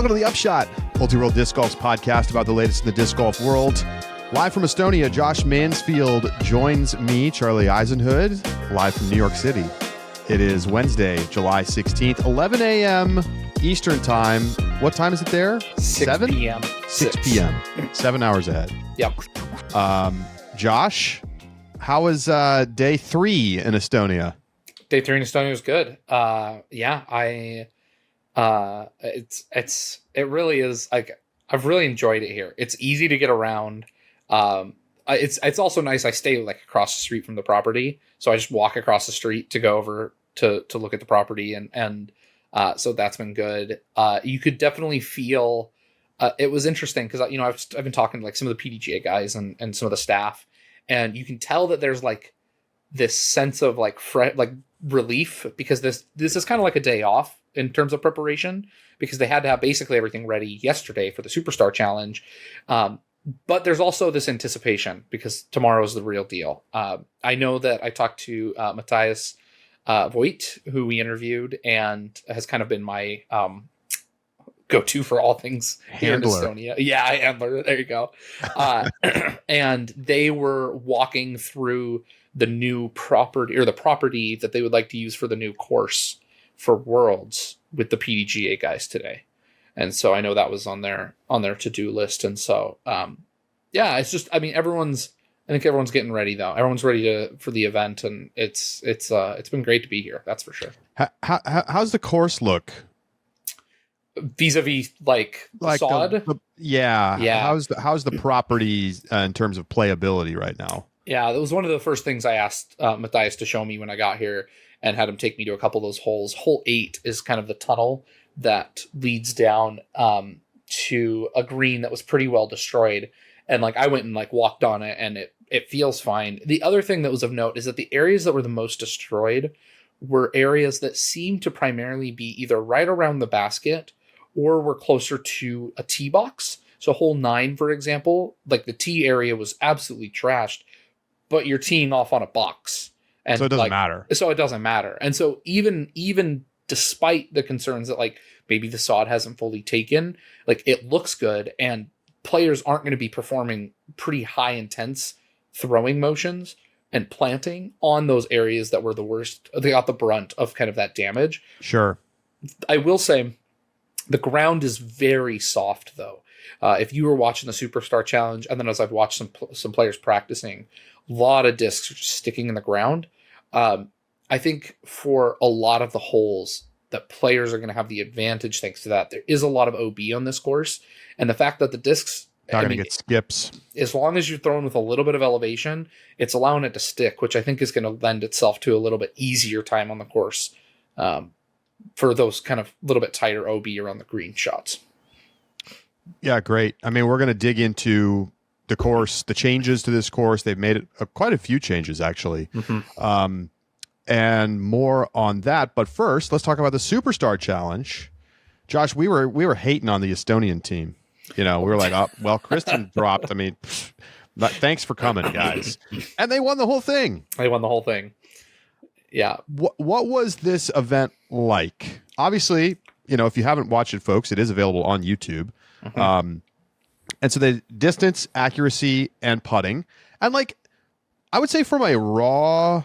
Welcome to the Upshot, Multi-World Disc Golf's podcast about the latest in the disc golf world. Live from Estonia, Josh Mansfield joins me, Charlie Eisenhood, live from New York City. It is Wednesday, July 16th, 11 a.m. Eastern Time. What time is it there? 6 p.m. 6 p.m. 7 hours ahead. Yep. Josh, how was day 3 in Estonia? Day 3 in Estonia was good. It really is, like, I've really enjoyed it here. It's easy to get around. It's also nice. I stay like across the street from the property, so I just walk across the street to go over to look at the property, and so that's been good. You could definitely feel it was interesting because I've been talking to like some of the PDGA guys and some of the staff, and you can tell that there's like this sense of like relief because this is kind of like a day off in terms of preparation because they had to have basically everything ready yesterday for the Superstar Challenge. But there's also this anticipation because tomorrow is the real deal. I know that I talked to Matthias Voigt, who we interviewed, and has kind of been my go-to for all things here in Estonia. Yeah, handler. There you go. And they were walking through the new property or the property that they would like to use for the new course for Worlds with the PDGA guys today. And so I know that was on their to-do list. And so, it's just, I think everyone's getting ready though. Everyone's ready for the event, and it's been great to be here. That's for sure. How's the course look? Vis-a-vis like sod? Yeah. How's the property in terms of playability right now? Yeah, that was one of the first things I asked Matthias to show me when I got here and had him take me to a couple of those holes. Hole 8 is kind of the tunnel that leads down to a green that was pretty well destroyed. And like I went and like walked on it, and it feels fine. The other thing that was of note is that the areas that were the most destroyed were areas that seemed to primarily be either right around the basket or were closer to a tee box. So hole 9, for example, like the tee area was absolutely trashed, but you're teeing off on a box. And so it doesn't matter. So it doesn't matter. And so even despite the concerns that like maybe the sod hasn't fully taken, like it looks good, and players aren't going to be performing pretty high intense throwing motions and planting on those areas that were the worst. They got the brunt of kind of that damage. Sure. I will say the ground is very soft though. If you were watching the Superstar Challenge, and then as I've watched some players practicing, a lot of discs are just sticking in the ground. I think for a lot of the holes that players are going to have the advantage thanks to that. There is a lot of OB on this course, and the fact that the discs not going to get skips. As long as you're throwing with a little bit of elevation, it's allowing it to stick, which I think is going to lend itself to a little bit easier time on the course for those kind of little bit tighter OB around the green shots. Yeah, great. I mean, we're going to dig into the course, the changes to this course. They've made quite a few changes, actually. Mm-hmm. And more on that. But first, let's talk about the Superstar Challenge. Josh, we were hating on the Estonian team. We were like, oh, well, Kristin dropped. I mean, thanks for coming, guys. And they won the whole thing. Yeah. What was this event like? Obviously, if you haven't watched it, folks, it is available on YouTube. Mm-hmm. And so the distance, accuracy, and putting. And like, I would say from a raw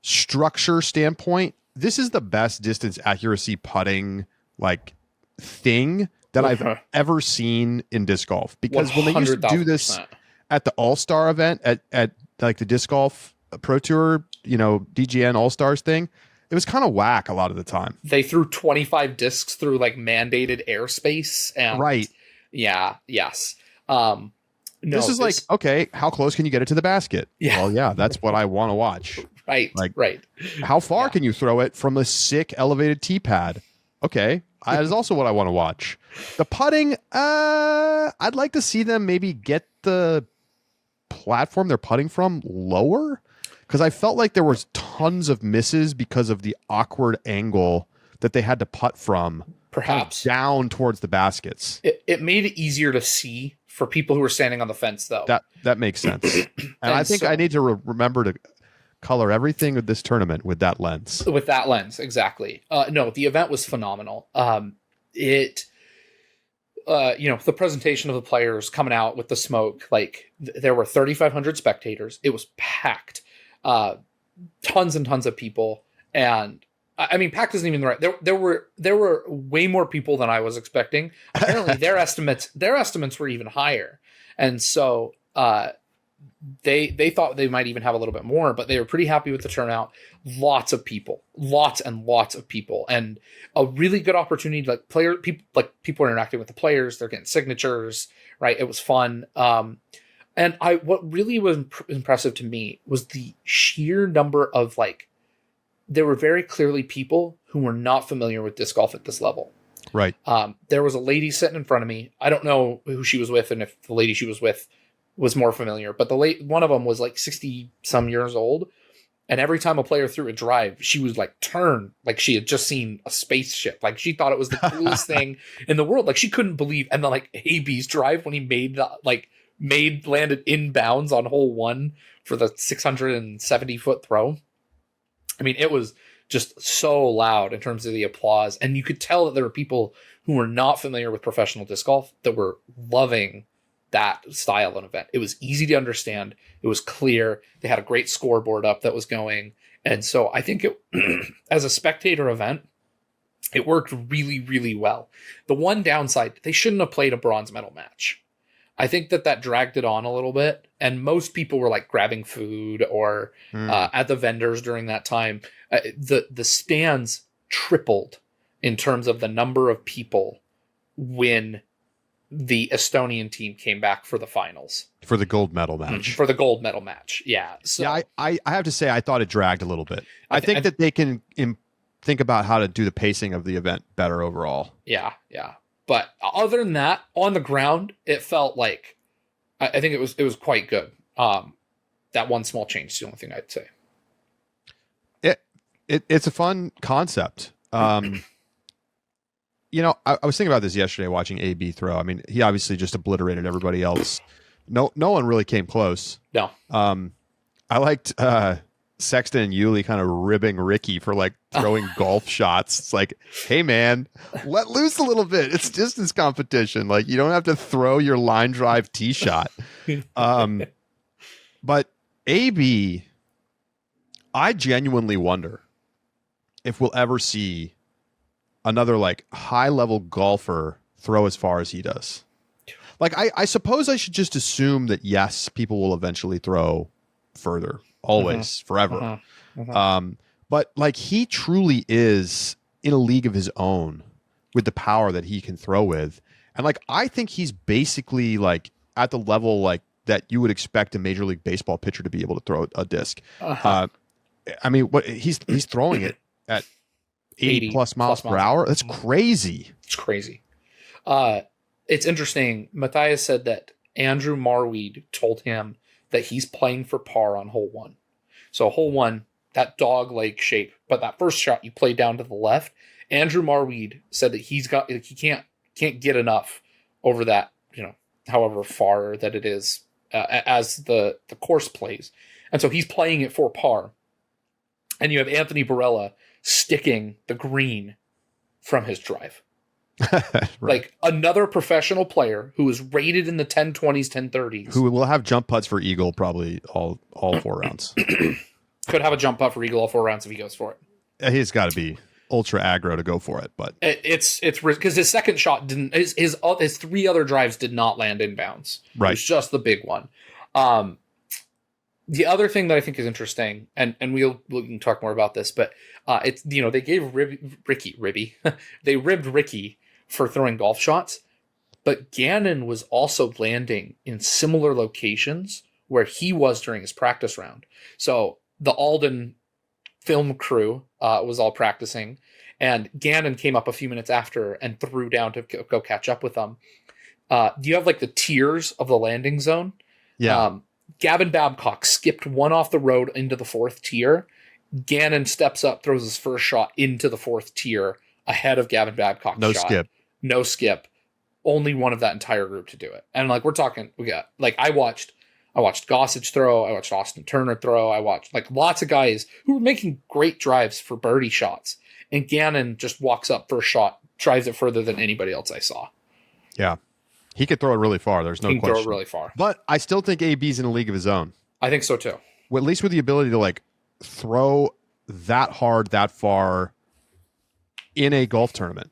structure standpoint, this is the best distance, accuracy, putting like thing that I've ever seen in disc golf. Because when they used to do this at the All-Star event at like the Disc Golf Pro Tour, DGN All-Stars thing, it was kind of whack a lot of the time. They threw 25 discs through like mandated airspace. And right. Yeah. Yes. This is like, okay, how close can you get it to the basket? Yeah. Well, yeah, that's what I want to watch. Right. Like, right. How far can you throw it from a sick elevated tee pad? Okay. That is also what I want to watch. The putting, I'd like to see them maybe get the platform they're putting from lower, because I felt like there was tons of misses because of the awkward angle that they had to putt from. Perhaps down towards the baskets. It made it easier to see for people who were standing on the fence, though. That makes sense. and I think I need to remember to color everything with this tournament with that lens. Exactly. No, the event was phenomenal. the presentation of the players coming out with the smoke, like there were 3,500 spectators. It was packed, tons and tons of people. And I mean, packed isn't even the right. There were way more people than I was expecting. Apparently their estimates were even higher. And so, they thought they might even have a little bit more, but they were pretty happy with the turnout. Lots and lots of people, and a really good opportunity. Like people are interacting with the players. They're getting signatures, right? It was fun. And what really was impressive to me was the sheer number of there were very clearly people who were not familiar with disc golf at this level. Right. There was a lady sitting in front of me. I don't know who she was with and if the lady she was with was more familiar, but one of them was 60 some years old. And every time a player threw a drive, she was turn like she had just seen a spaceship. She thought it was the coolest thing in the world. She couldn't believe. And then AB's drive when he landed inbounds on hole 1 for the 670-foot throw. I mean, it was just so loud in terms of the applause. And you could tell that there were people who were not familiar with professional disc golf that were loving that style of event. It was easy to understand. It was clear. They had a great scoreboard up that was going. And so I think as a spectator event, it worked really, really well. The one downside, they shouldn't have played a bronze medal match. I think that dragged it on a little bit. And most people were grabbing food or at the vendors during that time. The stands tripled in terms of the number of people when the Estonian team came back for the finals. For the gold medal match. For the gold medal match, yeah. So, yeah, I have to say, I thought it dragged a little bit. I think that they can think about how to do the pacing of the event better overall. Yeah. But other than that, on the ground, it felt like, I think it was quite good. That one small change is the only thing I'd say. It's a fun concept. I was thinking about this yesterday watching AB throw. I mean, he obviously just obliterated everybody else. No one really came close. No. I liked Sexton and Yuli kind of ribbing Ricky for throwing golf shots. It's like, hey man, let loose a little bit. It's distance competition. You don't have to throw your line drive tee shot. But AB, I genuinely wonder if we'll ever see another high level golfer throw as far as he does. I suppose I should just assume that yes, people will eventually throw further, always, forever. But he truly is in a league of his own with the power that he can throw with. And I think he's basically at the level that you would expect a Major League Baseball pitcher to be able to throw a disc. I mean, what he's throwing it at 80 plus miles per hour. That's crazy. It's crazy. It's interesting. Matthias said that Andrew Marweed told him that he's playing for par on hole 1. So hole 1, that dog leg shape, but that first shot you play down to the left. Andrew Marweed said that he can't get enough over that, however far that it is as the course plays. And so he's playing it for par. And you have Anthony Barella sticking the green from his drive. Right. Another professional player who is rated in the 1020s, 1030s. Who will have jump putts for eagle probably all 4 rounds. Could have a jump putt for eagle all 4 rounds if he goes for it. He's got to be ultra aggro to go for it, but it's because his second shot didn't. His 3 other drives did not land inbounds. Right. It was just the big one. The other thing that I think is interesting, and we can talk more about this, but it's they gave Ricky they ribbed Ricky for throwing golf shots, but Gannon was also landing in similar locations where he was during his practice round. So the Alden film crew was all practicing, and Gannon came up a few minutes after and threw down to go catch up with them. You have the tiers of the landing zone. Yeah. Gavin Babcock skipped one off the road into the 4th tier. Gannon steps up, throws his first shot into the 4th tier ahead of Gavin Babcock's shot. No skip. Only one of that entire group to do it. And we're talking, we got I watched Gossage throw, I watched Austin Turner throw, I watched lots of guys who were making great drives for birdie shots. And Gannon just walks up first shot, drives it further than anybody else I saw. Yeah. He could throw it really far. There's no He can question. throw it really far. But I still think AB's in a league of his own. I think so too. Well, at least with the ability to like throw that hard, that far in a golf tournament.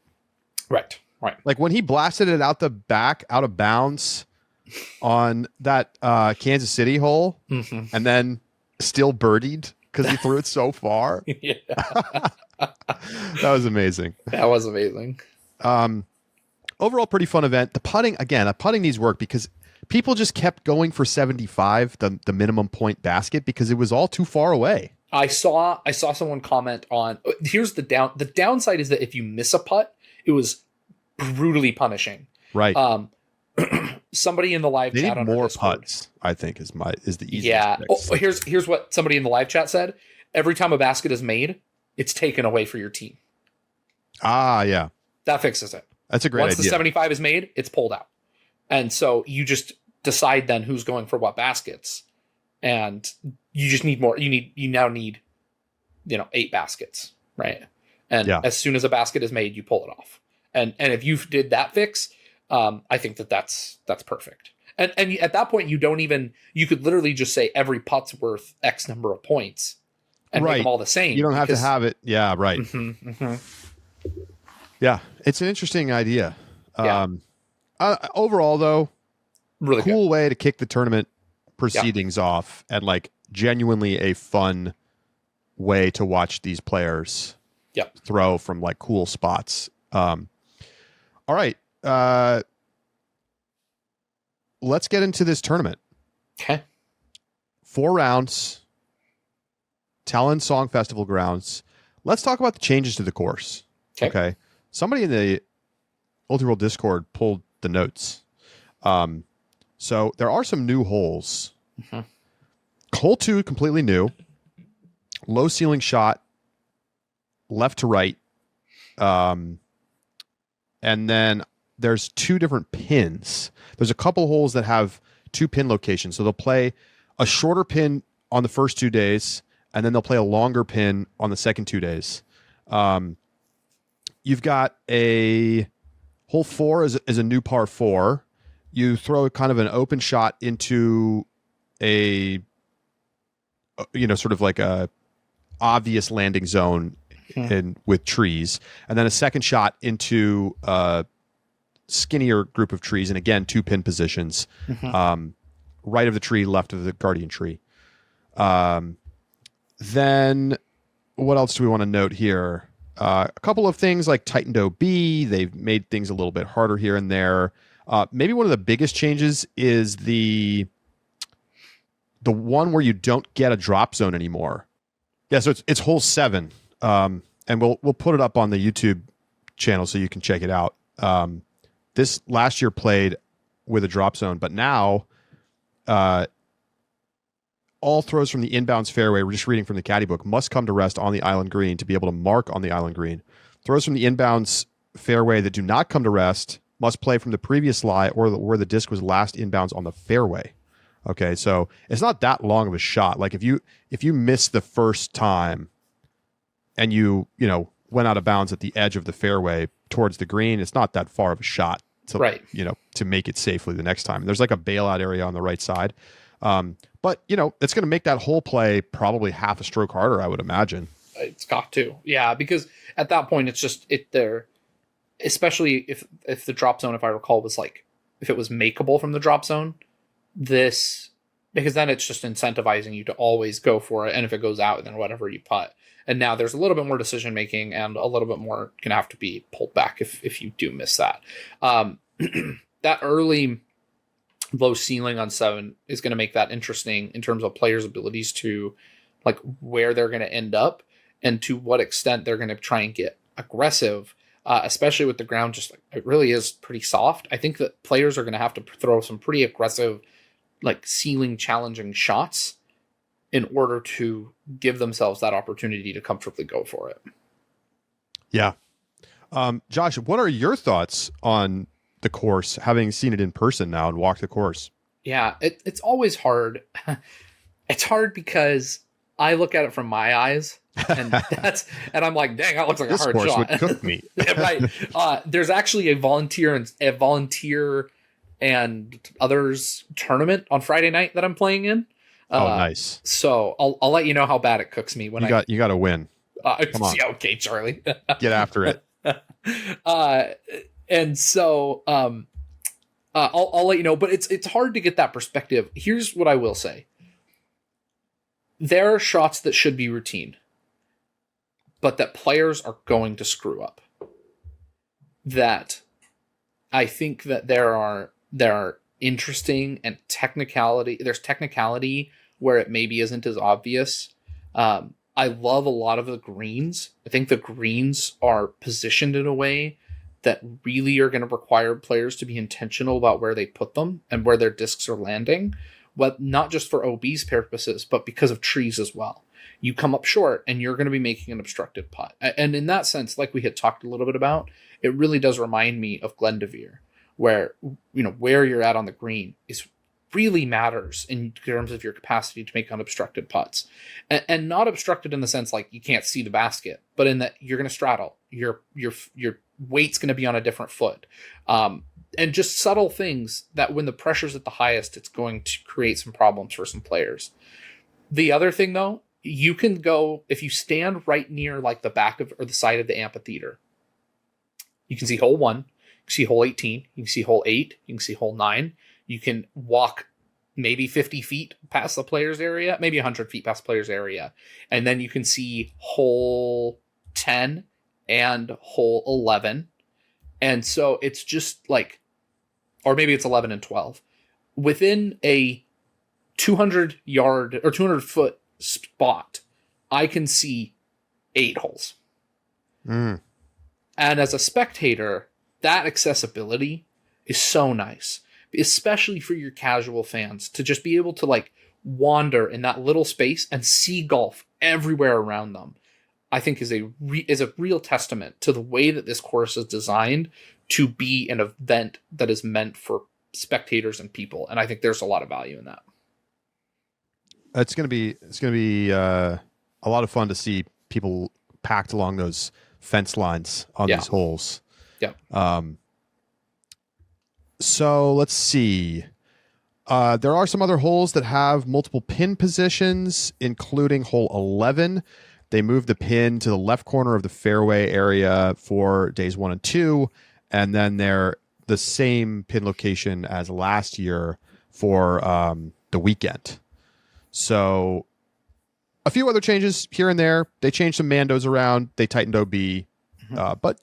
Right. Like when he blasted it out the back, out of bounds on that Kansas City hole, and then still birdied because he threw it so far. Yeah. That was amazing. That was amazing. Overall, pretty fun event. The putting needs work because people just kept going for 75, the minimum point basket, because it was all too far away. I saw someone comment on, here's the downside is that if you miss a putt, it was brutally punishing. Right. Somebody in the live they chat need on more Discord, putts, I think is the easiest. Yeah. Fix. Here's what somebody in the live chat said. Every time a basket is made, it's taken away for your team. Ah, yeah. That fixes it. That's a great Once idea. the 75 is made, it's pulled out. And so you just decide then who's going for what baskets. And you just need more. You now need, 8 baskets, right? And as soon as a basket is made, you pull it off. And if you did that fix, I think that's perfect. And at that point, you could literally just say every putt's worth X number of points and make them all the same. You don't have to have it. Yeah, right. Yeah, it's an interesting idea. Yeah. Overall, though, really cool way to kick the tournament proceedings off, and like genuinely a fun way to watch these players throw from like cool spots. All right. Let's get into this tournament. Okay. 4 rounds. Talon Song Festival grounds. Let's talk about the changes to the course. Okay. Somebody in the Ultra Discord pulled the notes. So there are some new holes. Hole 2, completely new. Low ceiling shot, left to right. And then there's 2 different pins. There's a couple holes that have 2 pin locations. So they'll play a shorter pin on the first 2 days, and then they'll play a longer pin on the second 2 days. You've got a hole 4 is a new par 4. You throw kind of an open shot into a, sort of like a obvious landing zone with trees, and then a second shot into a skinnier group of trees, and again 2 pin positions, right of the tree, left of the guardian tree. Then what else do we want to note here? A couple of things like tightened OB. They've made things a little bit harder here and there. Maybe one of the biggest changes is the one where you don't get a drop zone anymore. Yeah, so it's hole 7. And we'll put it up on the YouTube channel so you can check it out. This last year played with a drop zone, but now all throws from the inbounds fairway, we're just reading from the caddy book, must come to rest on the island green to be able to mark on the island green. Throws from the inbounds fairway that do not come to rest must play from the previous lie or where the disc was last inbounds on the fairway. Okay, so it's not that long of a shot. Like if you miss the first time and you went out of bounds at the edge of the fairway towards the green, it's not that far of a shot to to make it safely the next time. There's like a bailout area on the right side. But it's going to make that whole play probably half a stroke harder, I would imagine. It's got to. Yeah, because at that point it's just there, especially if the drop zone, if I recall, was like if it was makeable from the drop zone, because then it's just incentivizing you to always go for it, and if it goes out, then whatever you putt. And now there's a little bit more decision making and a little bit more going to have to be pulled back if you do miss that. That early low ceiling on 7 is going to make that interesting in terms of players' abilities to like where they're going to end up and to what extent they're going to try and get aggressive, especially with the ground just like it really is pretty soft. I think that players are going to have to throw some pretty aggressive, like ceiling challenging shots in order to give themselves that opportunity to comfortably go for it. Yeah. Josh, what are your thoughts on the course, having seen it in person now and walked the course? Yeah, it's always hard. It's hard because I look at it from my eyes And I'm like, dang, that looks like this a hard course shot. would cook me. Right. There's actually a volunteer and others tournament on Friday night that I'm playing in. Nice. So I'll let you know how bad it cooks me when you got to win. Come on. Yeah, okay, Charlie. Get after it. And so I'll let you know, but it's hard to get that perspective. Here's what I will say. There are shots that should be routine, but that players are going to screw up. That I think that there are interesting and there's technicality where it maybe isn't as obvious. I love a lot of the greens. I think the greens are positioned in a way that really are going to require players to be intentional about where they put them and where their discs are landing, but not just for OB's purposes, but because of trees as well. You come up short and you're going to be making an obstructed putt. And in that sense, like we had talked a little bit about, it really does remind me of Glendevere, where, where you're at on the green is really matters in terms of your capacity to make unobstructed putts, and not obstructed in the sense like you can't see the basket, but in that you're going to straddle, your weight's going to be on a different foot, and just subtle things that when the pressure's at the highest, it's going to create some problems for some players. The other thing though, you can go, if you stand right near like the back of or the side of the amphitheater, you can see hole 1, you can see hole 18, you can see hole 8, you can see hole 9. You can walk maybe 50 feet past the player's area, maybe 100 feet past the player's area. And then you can see hole 10 and hole 11. And so it's just like, or maybe it's 11 and 12. Within a 200 yard or 200 foot spot, I can see 8 holes. And as a spectator, that accessibility is so nice, especially for your casual fans, to just be able to like wander in that little space and see golf everywhere around them. I think is a real testament to the way that this course is designed to be an event that is meant for spectators and people. And I think there's a lot of value in that. It's going to be a lot of fun to see people packed along those fence lines on these holes. Yeah. So let's see. There are some other holes that have multiple pin positions, including hole 11. They moved the pin to the left corner of the fairway area for days 1 and 2, and then they're the same pin location as last year for the weekend. So a few other changes here and there. They changed some Mandos around. They tightened OB. But,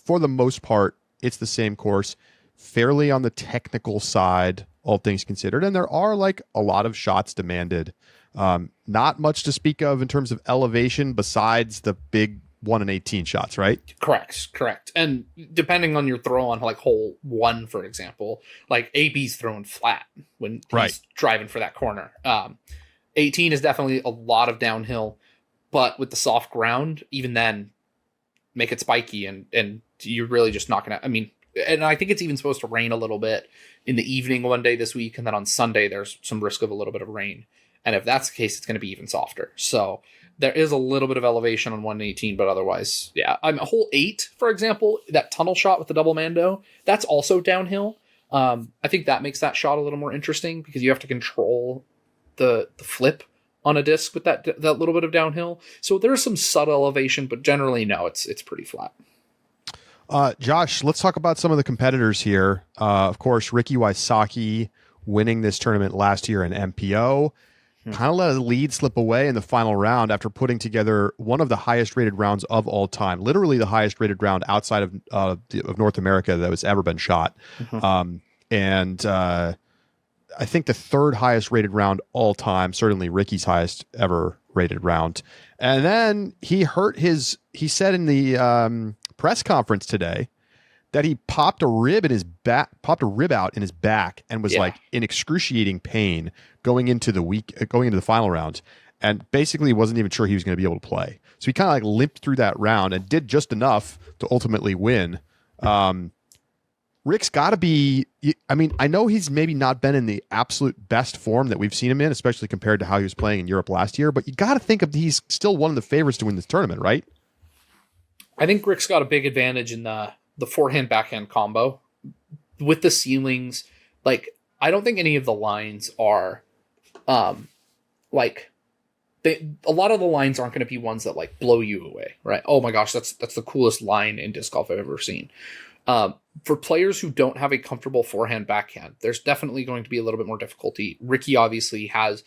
for the most part, it's the same course. Fairly on the technical side, all things considered. And there are like a lot of shots demanded. Not much to speak of in terms of elevation besides the big 1 and 18 shots, right? Correct. And depending on your throw on like hole 1, for example, like AB's throwing flat when he's driving for that corner. 18 is definitely a lot of downhill, but with the soft ground, even then, make it spiky and you're really just not going to, and I think it's even supposed to rain a little bit in the evening one day this week. And then on Sunday, there's some risk of a little bit of rain. And if that's the case, it's going to be even softer. So there is a little bit of elevation on 118, but otherwise, yeah. Hole 8, for example, that tunnel shot with the double Mando, that's also downhill. I think that makes that shot a little more interesting because you have to control the flip on a disc with that little bit of downhill. So there's some subtle elevation, but generally, no, it's pretty flat. Josh, let's talk about some of the competitors here. Of course, Ricky Wysocki winning this tournament last year in MPO. Kind of let a lead slip away in the final round after putting together one of the highest rated rounds of all time, literally the highest rated round outside of North America that has ever been shot. And I think the 3rd highest rated round all time, certainly Ricky's highest ever rated round. And then he said in the press conference today that he popped a rib out in his back and was like in excruciating pain going into the final round, and basically wasn't even sure he was going to be able to play. So he kind of like limped through that round and did just enough to ultimately win. Rick's got to be. I mean, I know he's maybe not been in the absolute best form that we've seen him in, especially compared to how he was playing in Europe last year. But you got to think of he's still one of the favorites to win this tournament, right? I think Rick's got a big advantage in the forehand backhand combo with the ceilings. Like, I don't think any of the lines are, like, a lot of the lines aren't going to be ones that like blow you away, right? Oh my gosh, that's the coolest line in disc golf I've ever seen. For players who don't have a comfortable forehand backhand, there's definitely going to be a little bit more difficulty. Ricky obviously has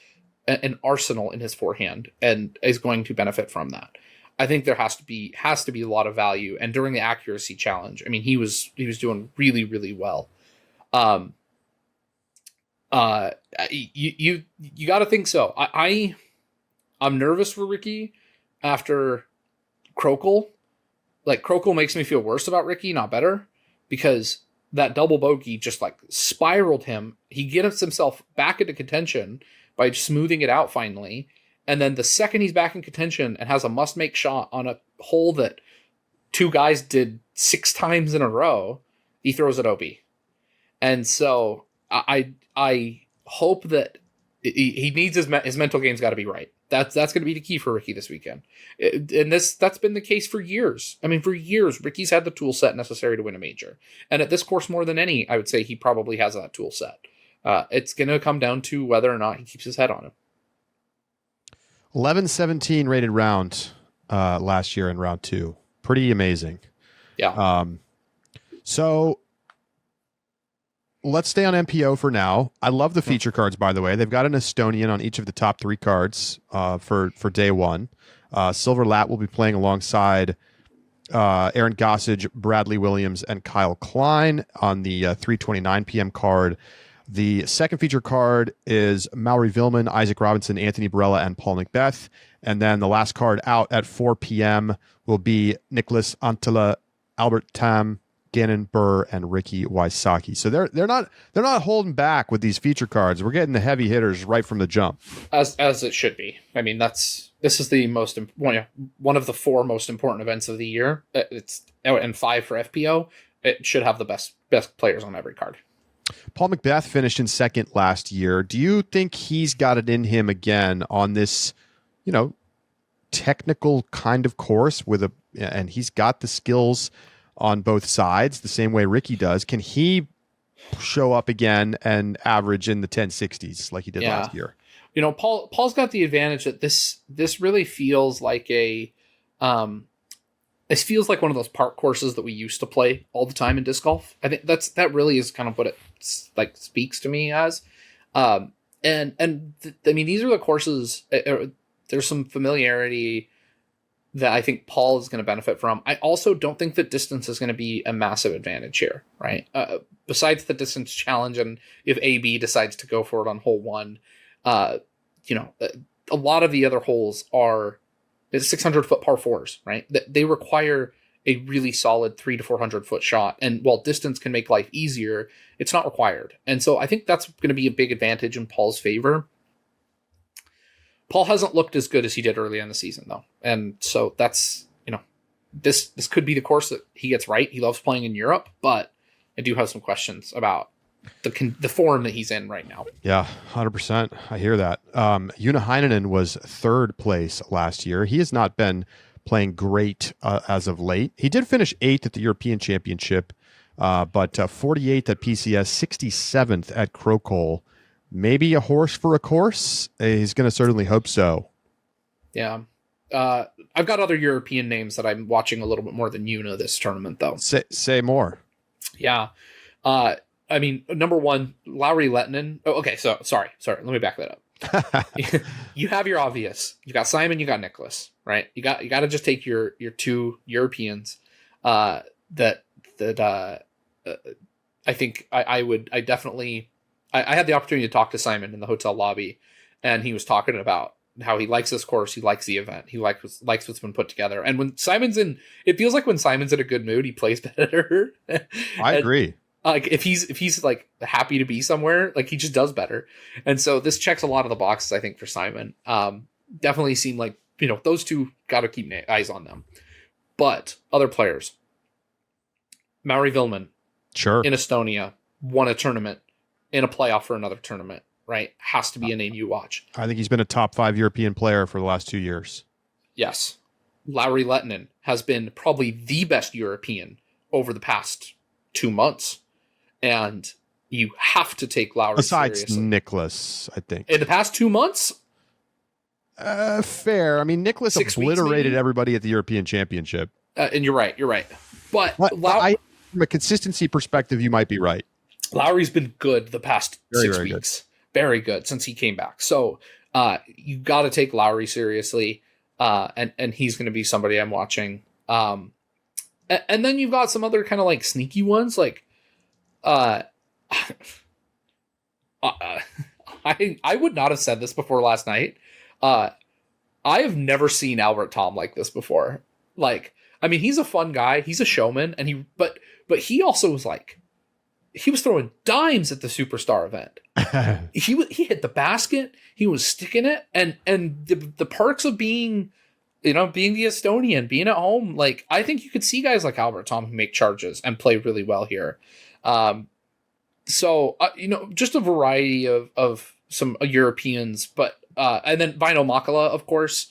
an arsenal in his forehand and is going to benefit from that. I think there has to be a lot of value. And during the accuracy challenge, I mean, he was doing really, really well. You got to think so. I'm nervous for Ricky after Krokel. Like, Krokel makes me feel worse about Ricky, not better, because that double bogey just like spiraled him. He gets himself back into contention by smoothing it out finally. And then the second he's back in contention and has a must-make shot on a hole that two guys did 6 times in a row, he throws it OB. And so I hope that he needs his mental game's got to be right. That's going to be the key for Ricky this weekend. That's been the case for years. I mean, for years, Ricky's had the tool set necessary to win a major. And at this course, more than any, I would say he probably has that tool set. It's going to come down to whether or not he keeps his head on him. 11-17 rated round last year in round 2. Pretty amazing. Yeah. So let's stay on MPO for now. I love the feature cards, by the way. They've got an Estonian on each of the top 3 cards for day 1. Silver Lat will be playing alongside Aaron Gossage, Bradley Williams, and Kyle Klein on the 3:29 p.m. card. The second feature card is Mallory Villman, Isaac Robinson, Anthony Barella, and Paul Macbeth. And then the last card out at 4 p.m. will be Nicholas Antala, Albert Tam, Gannon Burr, and Ricky Wysocki. So they're not holding back with these feature cards. We're getting the heavy hitters right from the jump, as it should be. I mean, this is the most one of the 4 most important events of the year. It's and 5 for FPO. It should have the best players on every card. Paul Macbeth finished in second last year. Do you think he's got it in him again on this, technical kind of course and he's got the skills on both sides the same way Ricky does? Can he show up again and average in the 1060s like he did last year? Paul's got the advantage that this really feels like this feels like one of those park courses that we used to play all the time in disc golf. I think that really is kind of what it speaks to me as. I mean, these are the courses. There's some familiarity that I think Paul is going to benefit from. I also don't think that distance is going to be a massive advantage here, right? Besides the distance challenge, and if AB decides to go for it on hole 1, a lot of the other holes are 600-foot par 4s, right? They require a really solid 300 to 400-foot shot. And while distance can make life easier, it's not required. And so I think that's going to be a big advantage in Paul's favor. Paul hasn't looked as good as he did early in the season, though. And so that's, this could be the course that he gets right. He loves playing in Europe, but I do have some questions about the form that he's in right now. Yeah, 100%. I hear that. Una Heinonen was 3rd place last year. He has not been playing great as of late. He did finish 8th at the European Championship, but 48th at PCS, 67th at Krokel. Maybe a horse for a course? He's going to certainly hope so. Yeah. I've got other European names that I'm watching a little bit more than Una this tournament, though. Say more. Yeah. I mean, number 1, Lauri Lehtinen. Oh, okay, so sorry. Let me back that up. You have your obvious. You got Simon, you got Nicholas, right? You got to just take your 2 Europeans. I think I definitely had the opportunity to talk to Simon in the hotel lobby, and he was talking about how he likes this course, he likes the event, he likes what's been put together. And when Simon's it feels like when Simon's in a good mood, he plays better. I agree. Like if he's like happy to be somewhere, like he just does better. And so this checks a lot of the boxes, I think, for Simon. Definitely seem like, those 2 got to keep eyes on them. But other players, Mallory Villman, Sure. in Estonia, won a tournament in a playoff for another tournament, right? Has to be a name you watch. I think he's been a top 5 European player for the last 2 years. Yes. Lauri Lehtinen has been probably the best European over the past 2 months. And you have to take Lauri Besides seriously. Nicholas, I think. In the past 2 months? Fair. I mean, Nicholas 6 obliterated weeks, everybody at the European Championship. And you're right. But from a consistency perspective, you might be right. Lauri's been good the past Very, 6 very weeks. Very good since he came back. So you got to take Lauri seriously. And he's going to be somebody I'm watching. And then you've got some other kind of like sneaky ones. Like, I would not have said this before last night. I have never seen Albert Tom like this before. Like, I mean, he's a fun guy. He's a showman, and but he also was like, he was throwing dimes at the Superstar event. He hit the basket. He was sticking it, and the perks of being the Estonian, being at home. Like, I think you could see guys like Albert Tom who make charges and play really well here. So just a variety of some Europeans, but and then Vaino Makala, of course,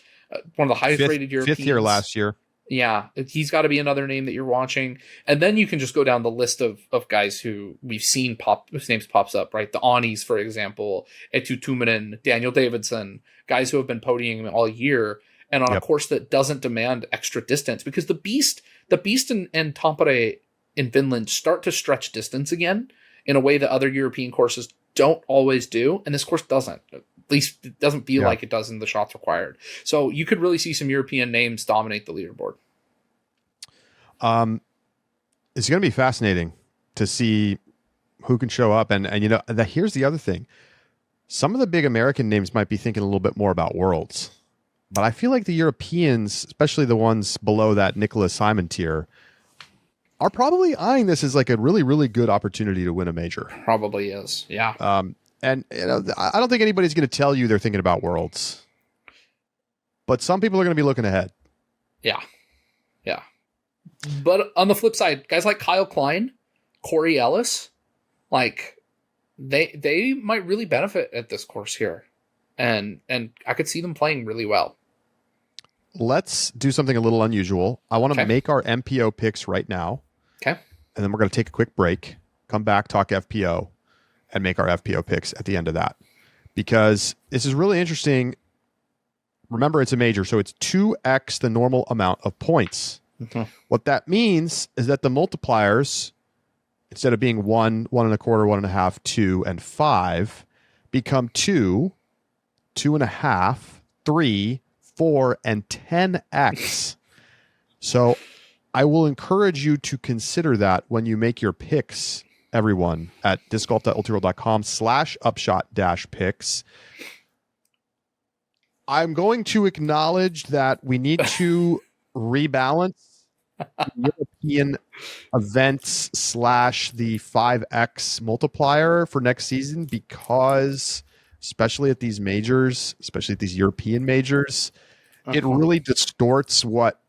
one of the highest rated Europeans. 5th year last year. Yeah, he's got to be another name that you're watching. And then you can just go down the list of guys who we've seen whose names pops up, right? The Anis, for example, Eetu Tuminen, Daniel Davidson, guys who have been podiuming all year and on a course that doesn't demand extra distance, because the Beast and Tampere in Finland start to stretch distance again in a way that other European courses don't always do. And this course doesn't. At least it doesn't feel like it does in the shots required. So you could really see some European names dominate the leaderboard. It's going to be fascinating to see who can show up. And here's the other thing. Some of the big American names might be thinking a little bit more about Worlds. But I feel like the Europeans, especially the ones below that Nicholas Simon tier, are probably eyeing this as like a really, really good opportunity to win a major. Probably is, yeah. And I don't think anybody's going to tell you they're thinking about Worlds, but some people are going to be looking ahead. Yeah. But on the flip side, guys like Kyle Klein, Corey Ellis, like they might really benefit at this course here, and I could see them playing really well. Let's do something a little unusual. I want to make our MPO picks right now. Okay. And then we're going to take a quick break, come back, talk FPO, and make our FPO picks at the end of that. Because this is really interesting. Remember, it's a major, so it's 2x the normal amount of points. Mm-hmm. What that means is that the multipliers, instead of being 1, 1.25, 1.5, 2, and 5, become 2, 2.5, 3, 4, and 10x. So I will encourage you to consider that when you make your picks, everyone, at discgolf.ultiworld.com/upshot-picks. I'm going to acknowledge that we need to rebalance European events / the 5x multiplier for next season, because especially at these majors, especially at these European majors, it really distorts what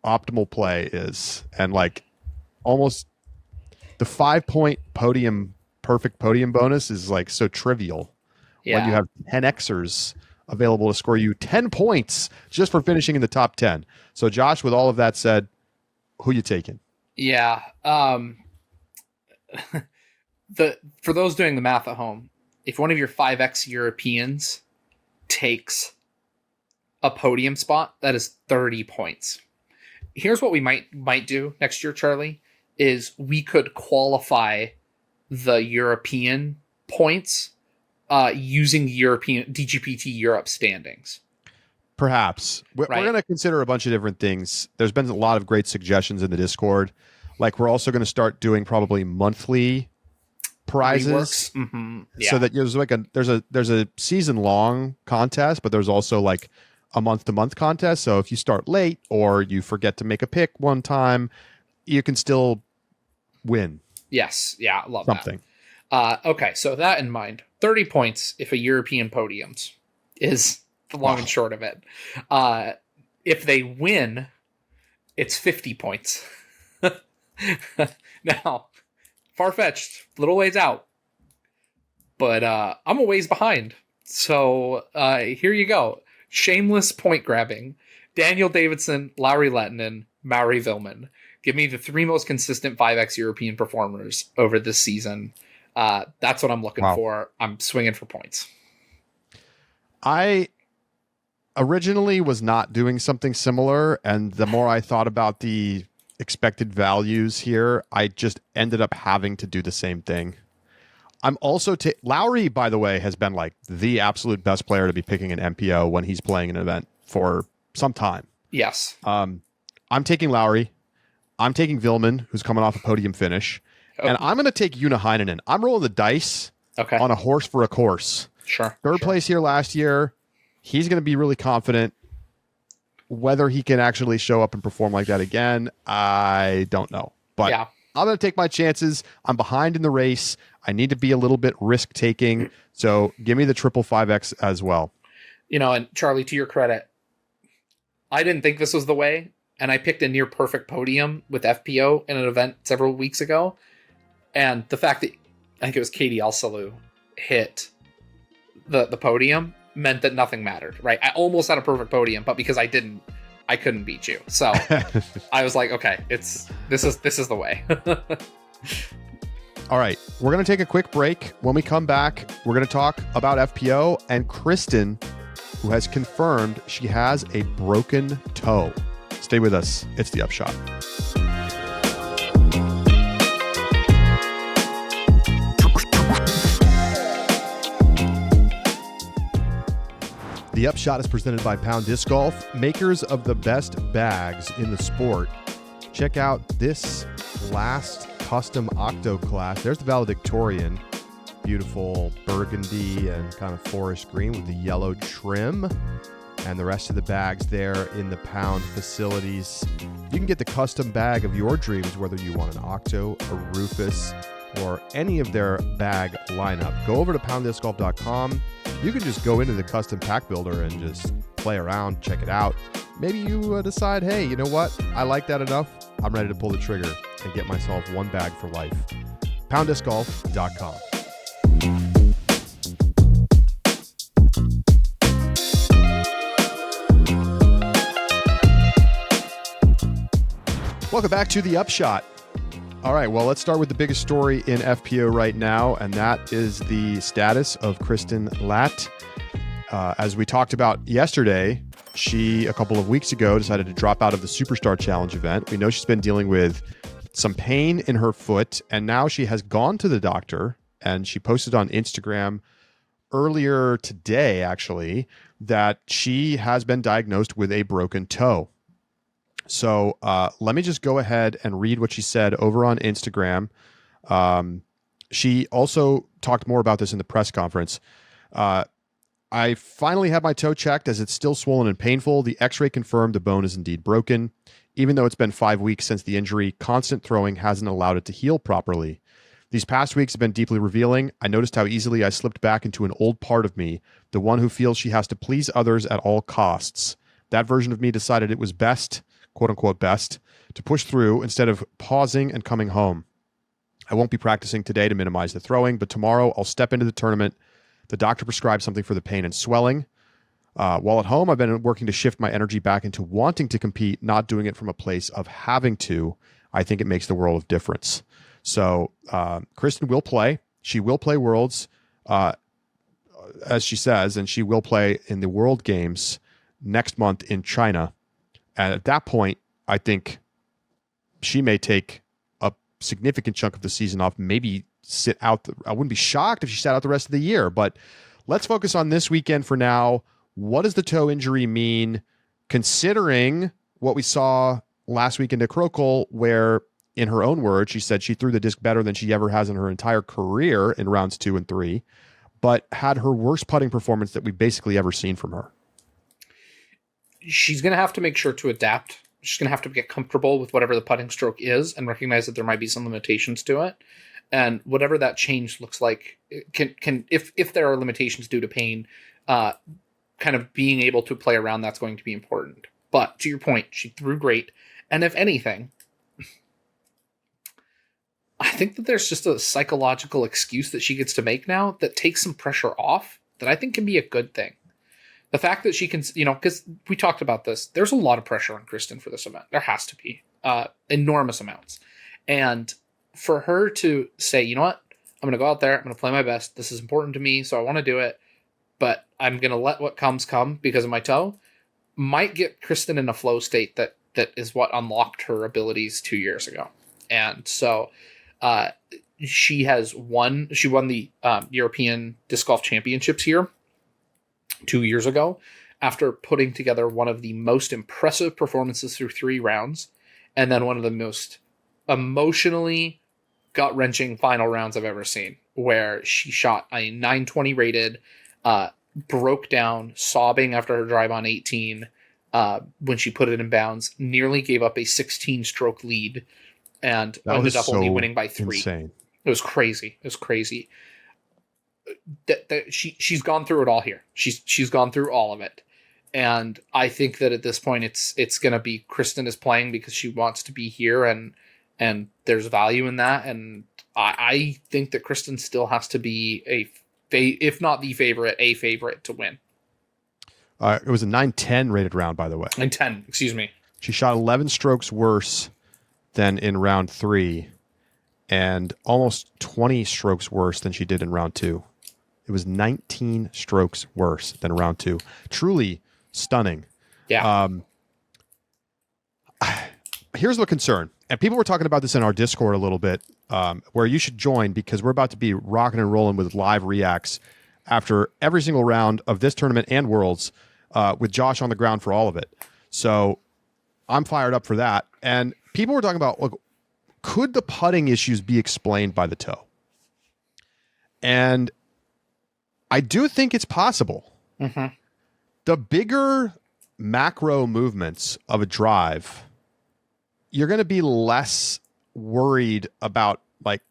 optimal play is. And like almost the 5-point perfect podium bonus is like so trivial when you have 10xers available to score you 10 points just for finishing in the top 10. So Josh, with all of that said, who you taking? Yeah. For those doing the math at home, if one of your 5x Europeans takes a podium spot, that is 30 points. Here's what we might do next year, Charlie, is we could qualify the European points using European DGPT Europe standings. Perhaps. We're going to consider a bunch of different things. There's been a lot of great suggestions in the Discord. Like, we're also going to start doing probably monthly prizes, so that there's like there's a season long contest, but there's also like a month to month contest. So if you start late or you forget to make a pick one time, you can still win. Yes, yeah, love something. That. Okay, so that in mind, 30 points if a European podiums is the long and short of it. If they win, it's 50 points. Now, far-fetched, little ways out. But I'm a ways behind. So here you go. Shameless point grabbing. Daniel Davidson, Lauri Lehtinen, Mauri Vilman. Give me the 3 most consistent 5x European performers over this season. That's what I'm looking for. I'm swinging for points. I originally was not doing something similar, and the more I thought about the expected values here, I just ended up having to do the same thing. I'm also Lauri, by the way, has been like the absolute best player to be picking an MPO when he's playing an event for some time. Yes. I'm taking Lauri. I'm taking Vilman, who's coming off a podium finish. Okay. And I'm going to take Una Heinonen. I'm rolling the dice on a horse for a course. Sure. Third place here last year. He's going to be really confident. Whether he can actually show up and perform like that again, I don't know. But yeah. I'm going to take my chances. I'm behind in the race. I need to be a little bit risk-taking. So give me the 555X as well. You know, and Charlie, to your credit, I didn't think this was the way, and I picked a near-perfect podium with FPO in an event several weeks ago. And the fact that, I think it was Katie Alsalu, hit the podium meant that nothing mattered, right? I almost had a perfect podium, but because I didn't, I couldn't beat you. So I was like, okay, this is the way. All right, we're going to take a quick break. When we come back, we're going to talk about FPO and Kristin, who has confirmed she has a broken toe. Stay with us. It's the Upshot. The Upshot is presented by Pound Disc Golf, makers of the best bags in the sport. Check out this last custom Octo class. There's the valedictorian. Beautiful burgundy and kind of forest green with the yellow trim. And the rest of the bags there in the Pound facilities. You can get the custom bag of your dreams, whether you want an Octo, a Rufus, or any of their bag lineup. Go over to pounddiscgolf.com. You can just go into the custom pack builder and just play around, check it out. Maybe you decide, hey, you know what? I like that enough. I'm ready to pull the trigger and get myself one bag for life. pounddiscgolf.com. Welcome back to the Upshot. All right, well, let's start with the biggest story in FPO right now, and that is the status of Kristin Lätt. As we talked about yesterday, she, a couple of weeks ago, decided to drop out of the Superstar Challenge event. We know she's been dealing with some pain in her foot, and now she has gone to the doctor, and she posted on Instagram earlier today, actually, that she has been diagnosed with a broken toe. So let me just go ahead and read what she said over on Instagram. She also talked more about this in the press conference. I finally had my toe checked as it's still swollen and painful. The x-ray confirmed the bone is indeed broken. Even though it's been 5 weeks since the injury, constant throwing hasn't allowed it to heal properly. These past weeks have been deeply revealing. I noticed how easily I slipped back into an old part of me, the one who feels she has to please others at all costs. That version of me decided it was best, quote unquote best, to push through instead of pausing and coming home. I won't be practicing today to minimize the throwing, but tomorrow I'll step into the tournament. The doctor prescribed something for the pain and swelling. While at home, I've been working to shift my energy back into wanting to compete, not doing it from a place of having to. I think it makes the world of difference. So Kristin will play. She will play Worlds, as she says, and she will play in the World Games next month in China. And at that point, I think she may take a significant chunk of the season off, maybe sit out. I wouldn't be shocked if she sat out the rest of the year, but let's focus on this weekend for now. What does the toe injury mean, considering what we saw last weekend at Krokol, where, in her own words, she said she threw the disc better than she ever has in her entire career in rounds 2 and 3, but had her worst putting performance that we've basically ever seen from her. She's going to have to make sure to adapt. She's going to have to get comfortable with whatever the putting stroke is and recognize that there might be some limitations to it. And whatever that change looks like, can if there are limitations due to pain, kind of being able to play around, that's going to be important. But to your point, she threw great. And if anything, I think that there's just a psychological excuse that she gets to make now that takes some pressure off that I think can be a good thing. The fact that she can, because we talked about this, there's a lot of pressure on Kristin for this event. There has to be enormous amounts. And for her to say, you know what, I'm going to go out there, I'm going to play my best. This is important to me, so I want to do it. But I'm going to let what comes come because of my toe, might get Kristin in a flow state that is what unlocked her abilities 2 years ago. And so she won the European Disc Golf Championships here 2 years ago after putting together one of the most impressive performances through 3 rounds and then one of the most emotionally gut-wrenching final rounds I've ever seen, where she shot a 920 rated, broke down, sobbing after her drive on 18 when she put it in bounds, nearly gave up a 16-stroke lead, and ended up only winning by 3. Insane. It was crazy. It was crazy. She's gone through it all here. She's gone through all of it. And I think that at this point it's going to be Kristin is playing because she wants to be here, and there's value in that. And I think that Kristin still has to be if not the favorite, a favorite to win. It was a 910 rated round, by the way. 910, excuse me. She shot 11 strokes worse than in round 3 and almost 20 strokes worse than she did in round 2. It was 19 strokes worse than round 2. Truly stunning. Yeah. Here's the concern. And people were talking about this in our Discord a little bit, where you should join because we're about to be rocking and rolling with live reacts after every single round of this tournament and Worlds, with Josh on the ground for all of it. So I'm fired up for that. And people were talking about, look, could the putting issues be explained by the toe? And I do think it's possible. Mm-hmm. The bigger macro movements of a drive, you're going to be less worried about like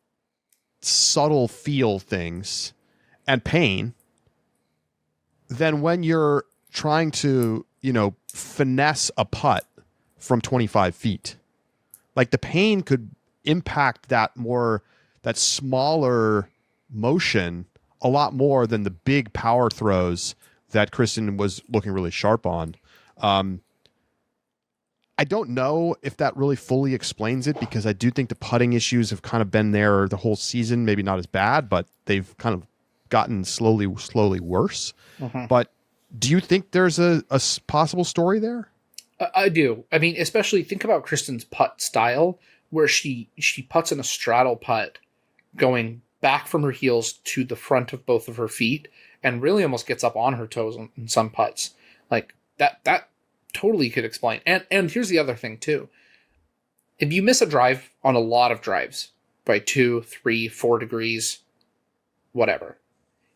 subtle feel things and pain than when you're trying to, finesse a putt from 25 feet. Like the pain could impact that smaller motion a lot more than the big power throws that Kristin was looking really sharp on. I don't know if that really fully explains it because I do think the putting issues have kind of been there the whole season. Maybe not as bad, but they've kind of gotten slowly worse. Mm-hmm. But do you think there's a possible story there? I do. I mean, especially think about Kristin's putt style, where she putts in a straddle putt going back from her heels to the front of both of her feet and really almost gets up on her toes in some putts. Like that totally could explain. And here's the other thing too. If you miss a drive on a lot of drives by 2, 3, 4 degrees, whatever,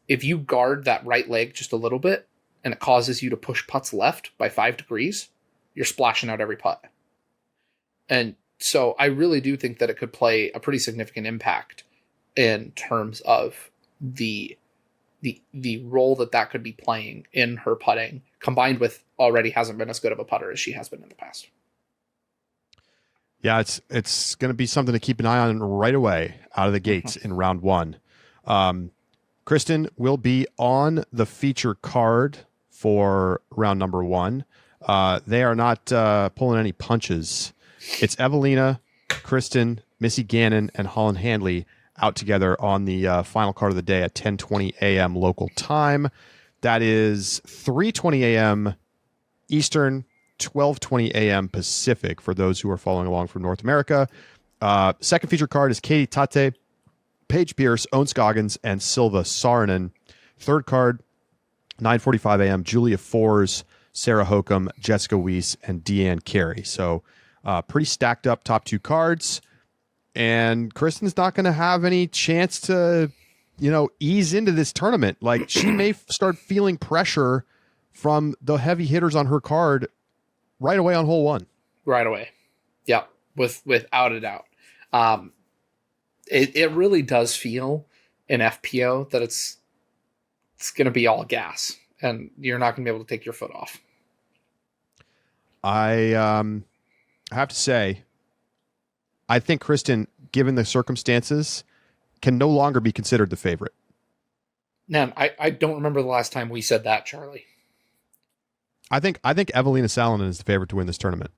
if you guard that right leg just a little bit and it causes you to push putts left by 5 degrees, you're splashing out every putt. And so I really do think that it could play a pretty significant impact in terms of the role that could be playing in her putting, combined with already hasn't been as good of a putter as she has been in the past. Yeah, it's going to be something to keep an eye on right away out of the gates in round 1. Kristin will be on the feature card for round number 1. They are not pulling any punches. It's Evelina, Kristin, Missy Gannon, and Holland Handley out together on the final card of the day at 10:20 a.m. local time. That is 3:20 a.m. Eastern, 12:20 a.m. Pacific for those who are following along from North America. Second feature card is Katie Tate, Paige Pierce, Owen Scoggins, and Silva Saarinen. Third card, 9:45 a.m. Julia Fours, Sarah Hokum, Jessica Weiss, and Deanne Carey. So pretty stacked up top 2 cards. And Kristin's not going to have any chance to, ease into this tournament. Like she may start feeling pressure from the heavy hitters on her card right away on hole 1. Right away. Yeah, without a doubt. It really does feel in FPO that it's going to be all gas and you're not going to be able to take your foot off. I have to say, I think Kristin given the circumstances, can no longer be considered the favorite. Man, I don't remember the last time we said that, Charlie. I think Evelina Salonen is the favorite to win this tournament.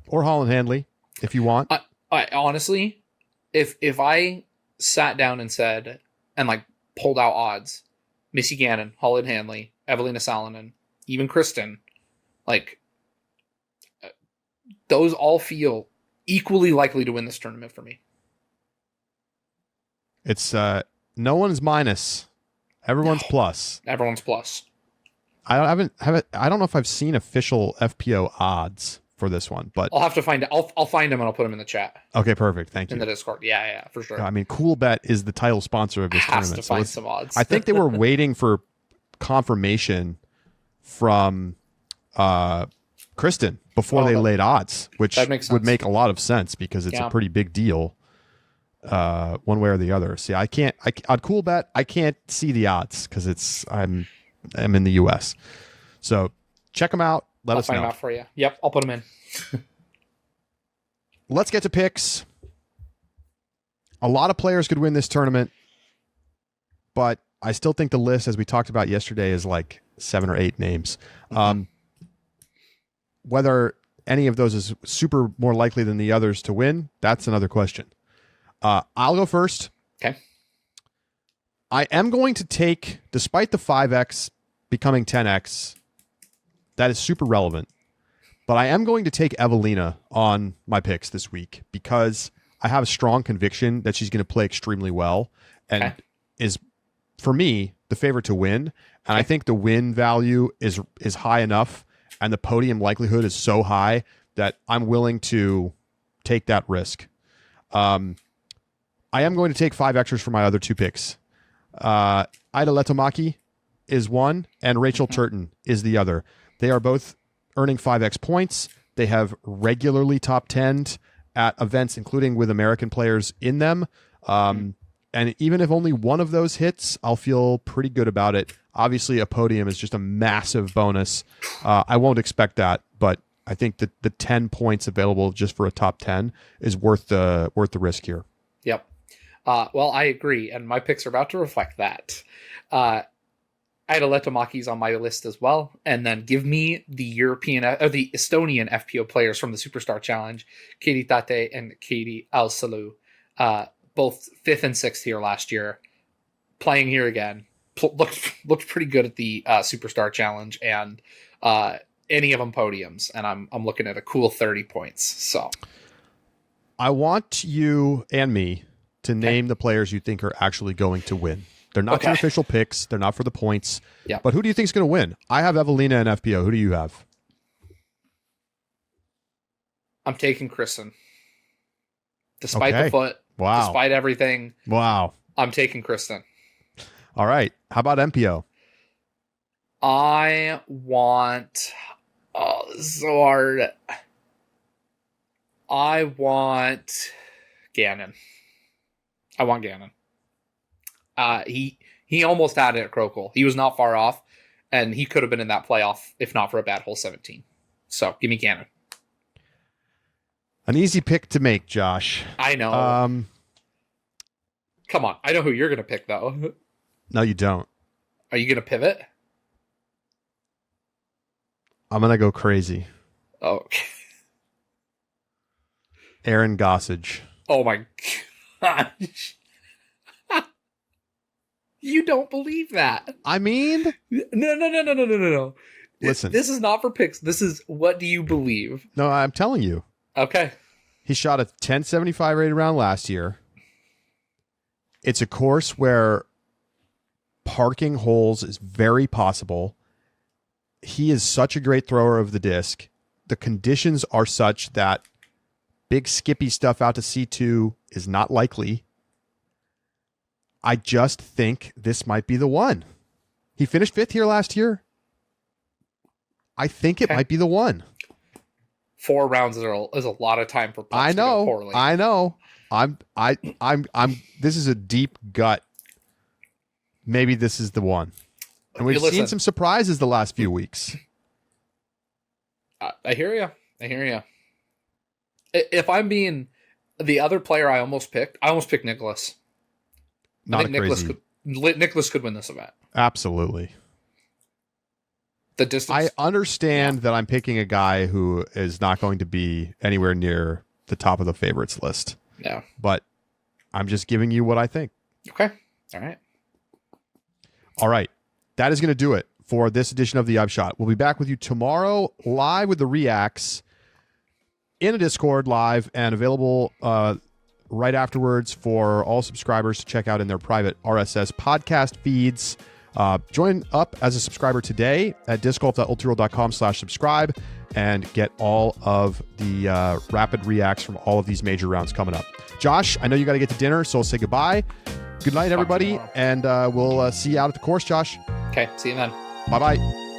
Or Holland Handley, if you want. I honestly, if I sat down and said, and like pulled out odds, Missy Gannon, Holland Handley, Evelina Salonen, even Kristin, like those all feel equally likely to win this tournament for me. It's no one's minus, everyone's plus. Everyone's plus. I don't know if I've seen official FPO odds for this one, but I'll have to find it. I'll find them and I'll put them in the chat. Okay, perfect. Thank you. In the Discord. Yeah, for sure. I mean, CoolBet is the title sponsor of this tournament. To find some odds. I think they were waiting for confirmation from Kristin before they laid odds, which would make a lot of sense because it's a pretty big deal one way or the other. See, on CoolBet, I can't see the odds because I'm in the US. So check them out. Let us know. I'll find them out for you. Yep, I'll put them in. Let's get to picks. A lot of players could win this tournament, but I still think the list, as we talked about yesterday, is like 7 or 8 names. Whether any of those is super more likely than the others to win, that's another question. I'll go first. Okay. I am going to take, despite the 5x becoming 10x, that is super relevant, but I am going to take Evelina on my picks this week because I have a strong conviction that she's going to play extremely well and is, for me, the favorite to win. And I think the win value is high enough and the podium likelihood is so high that I'm willing to take that risk. I am going to take 5 extras for my other 2 picks. Ida Letomaki is one, and Rachel Turton is the other. They are both earning 5x points. They have regularly top 10'd at events, including with American players in them. And even if only one of those hits, I'll feel pretty good about it. Obviously, a podium is just a massive bonus. I won't expect that, but I think that the 10 points available just for a top 10 is worth the risk here. Yep. Well, I agree, and my picks are about to reflect that. Ida Letomaki's on my list as well, and then give me the the Estonian FPO players from the Superstar Challenge, Katie Tate and Katie Alsalu, both 5th and 6th here last year, playing here again. Looked pretty good at the Superstar Challenge, and any of them podiums, and I'm looking at a cool 30 points. So I want you and me to name the players you think are actually going to win. They're not your official picks. They're not for the points. Yeah. But who do you think is going to win? I have Evelina and FPO. Who do you have? I'm taking Kristin. Despite the foot. Wow. Despite everything. Wow. I'm taking Kristin. All right. How about MPO? I want... Oh, this is so hard. I want Gannon. He almost had it at Krokul. He was not far off, and he could have been in that playoff if not for a bad hole 17. So give me Gannon. An easy pick to make, Josh. I know. Come on. I know who you're going to pick, though. No, you don't. Are you going to pivot? I'm going to go crazy. Oh, okay. Aaron Gossage. Oh, my gosh. You don't believe that. I mean... No. Listen. This is not for picks. This is what do you believe? No, I'm telling you. Okay. He shot a 1075 rated round last year. It's a course where parking holes is very possible. He is such a great thrower of the disc. The conditions are such that big skippy stuff out to C2 is not likely. I just think this might be the one. He finished 5th here last year. I think it might be the one. 4 rounds is a lot of time for putts to go poorly. I know. I'm this is a deep gut. Maybe this is the one. And we've seen some surprises the last few weeks. I hear you. If I'm being The other player I almost picked Nicholas. Not I think crazy. Nicholas could win this event. Absolutely. The distance. I understand that I'm picking a guy who is not going to be anywhere near the top of the favorites list. Yeah. But I'm just giving you what I think. Okay. All right. All right. That is going to do it for this edition of the Upshot. We'll be back with you tomorrow live with the reacts in a Discord live and available right afterwards for all subscribers to check out in their private RSS podcast feeds. Join up as a subscriber today at discgolf.ultirail.com/subscribe and get all of the rapid reacts from all of these major rounds coming up. Josh, I know you got to get to dinner, so I'll say goodbye. Good night, everybody, and we'll see you out at the course, Josh. Okay, see you then. Bye-bye.